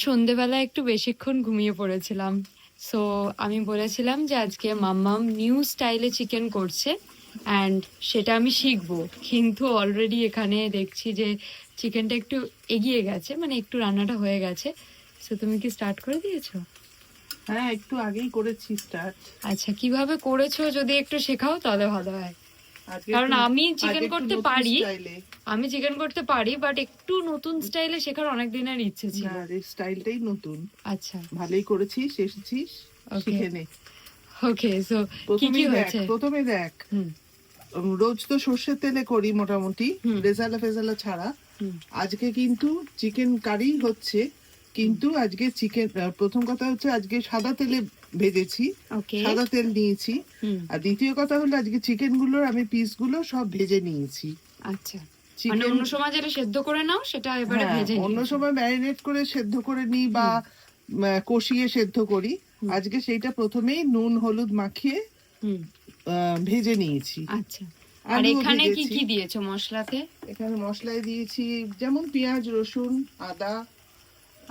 সন্ধ্যেবেলা একটু বেশিক্ষণ ঘুমিয়ে পড়েছিলাম। সো আমি বলেছিলাম যে আজকে মাম্মাম নিউ স্টাইলে চিকেন করছে অ্যান্ড সেটা আমি শিখবো, কিন্তু অলরেডি এখানে দেখছি যে চিকেনটা একটু এগিয়ে গেছে, মানে একটু রান্নাটা হয়ে গেছে। সো তুমি কি স্টার্ট করে দিয়েছো? হ্যাঁ, একটু আগেই করেছি স্টার্ট। আচ্ছা, কিভাবে করেছো যদি একটু শেখাও তাহলে ভালো হয়, কারণ আমি চিকেন করতে পারি বাট একটু নতুন স্টাইলে শেখার অনেক দিনের ইচ্ছে ছিল। না, এই স্টাইলটাই নতুন। আচ্ছা, ভালোই করেছিস, এসেছিস, শিখে নে। ওকে, সো কি কি হয়েছে? প্রথমে দেখ, রোজ তো সর্ষের তেলে করি মোটামুটি, রেজালা ফেজালা ছাড়া। আজকে কিন্তু চিকেন কারি হচ্ছে, কিন্তু আজকে চিকেন, প্রথম কথা হচ্ছে আজকে সাদা তেলে ভেজেছি, সাদা তেল নিয়েছি। আর দ্বিতীয় কথা হলো আজকে চিকেন গুলোর আমি পিস গুলো সব ভেজে নিয়েছি। আচ্ছা, মানে অন্য সময় যেটা সেদ্ধ করে নাও সেটা এবারে ভেজে নিই। অন্য সময় ম্যারিনেট করে সেদ্ধ করে নিই বা কষিয়ে সেদ্ধ করি। আজকে সেইটা প্রথমেই নুন হলুদ মাখিয়ে ভেজে নিয়েছি। আচ্ছা, আর এখানে কি কি দিয়েছো মশলাতে? এখানে মশলায় দিয়েছি যেমন পেঁয়াজ রসুন আদা।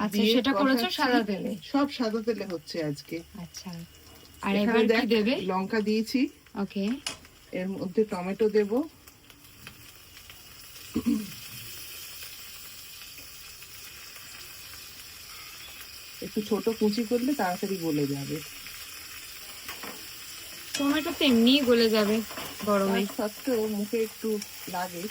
আচ্ছা, সেটা করেছো সাদা তেলে? সব সাদা তেলে হচ্ছে আজকে। আচ্ছা, আর এবার কি দেবে? লঙ্কা দিয়েছি। ওকে, এর মধ্যে টমেটো দেব, একটু ছোট কুচি করলে তাড়াতাড়ি গলে যাবে। টমেটো তো এমনি গলে যাবে গরমে, সত্ত্বেও মুখে একটু লাগে।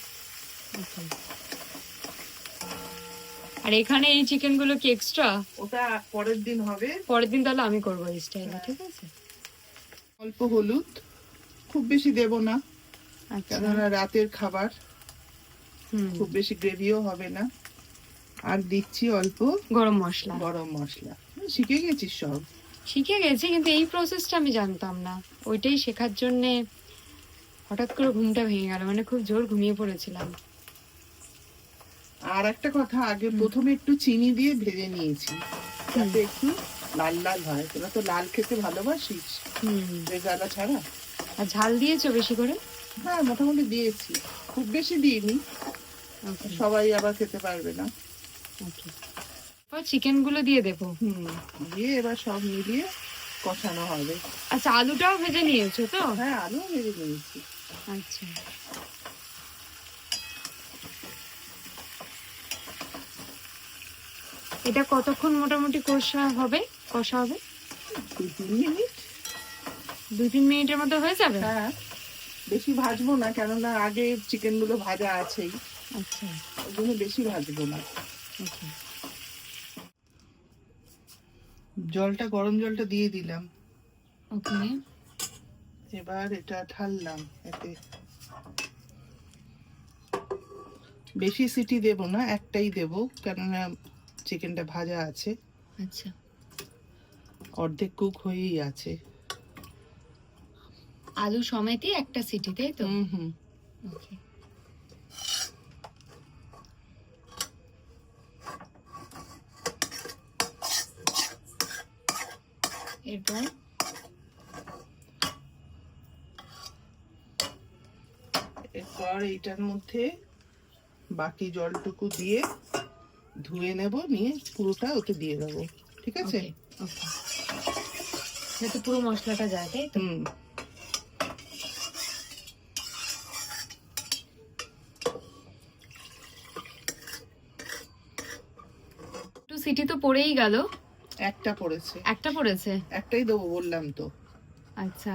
আর এখানে এই চিকেন গুলো কি এক্সট্রা? ওটা পরের দিন হবে। পরের দিন তাহলে আমি করবো এই স্টাইলে, ঠিক আছে? অল্প হলুদ, খুব বেশি দেব না, কেননা রাতের খাবার, খুব বেশি গ্রেভিও হবে না। আর দিচ্ছি অল্প গরম মশলা। শিখে গেছিস সব? শিখে গেছি, কিন্তু এই প্রসেসটা আমি জানতাম না। ওইটাই শেখার জন্য হঠাৎ করে ঘুমটা ভেঙে গেল, মানে খুব জোর ঘুমিয়ে পড়েছিলাম। আর একটা কথা, আগে প্রথমে একটু চিনি দিয়ে ভেজে নিয়েছি যাতে একটু লাল লাল হয়। তোরা তো লাল খেতে ভালোবাসিস, রেজালা ছাড়া। আর ঝাল দিয়েছো বেশি করে? হ্যাঁ, মোটামুটি দিয়েছি, খুব বেশি দিইনি, সবাই আবার খেতে পারবে না। চিকেন গুলো দিয়ে দেবো, দিয়ে এবার সব মিলিয়ে কষানো হবে। আচ্ছা, আলুটাও ভেজে নিয়েছো তো? হ্যাঁ, আলু ভেজে নিয়েছি। আচ্ছা, এটা কতক্ষণ মোটামুটি কষা হবে? 2-3 মিনিট। 2-3 মিনিটের মধ্যে হয়ে যাবে? হ্যাঁ, বেশি ভাজবো না, কেননা আগে চিকেন গুলো ভাজা আছেই। আচ্ছা, ওই জন্য বেশি ভাজবো না। গরম জলটা দিয়ে দিলাম। ওকে, এবার এটা ঢাললাম। এতে বেশি সিটি দেব না, একটাই দেব, কেননা চিকেনটা ভাজা আছে। আচ্ছা, অর্ধেক কুক হয়েই আছে। আলু সমেতই একটা সিটি, তাই তো? ওকে, এরপর এইটার মধ্যে বাকি জলটুকু দিয়ে ধুয়ে নেব, নিয়ে পুরোটা ওতে দিয়ে দেবো, ঠিক আছে? যাতে পুরো মশলাটা যায়, তাই তো? একটু সিটি তো পড়েই গেল। একটা পড়েছে। একটাই দেবো বললাম তো। আচ্ছা,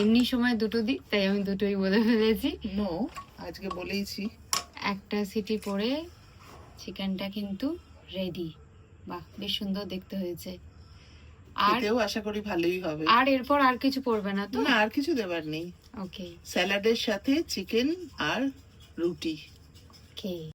এমনি সময় দুটো দিই, তাই আমি দুটোই বলে ফেলেছি। নো, আজকে বলেইছি। একটা সিটি পড়ে চিকেনটা কিন্তু রেডি। বাহ, বেশ সুন্দর দেখতে হয়েছে। আর খেতেও আশা করি ভালোই হবে। আর এরপর আর কিছু পড়বে না তো? না, আর কিছু দেবার নেই। ওকে স্যালাডের সাথে চিকেন আর রুটি। ওকে।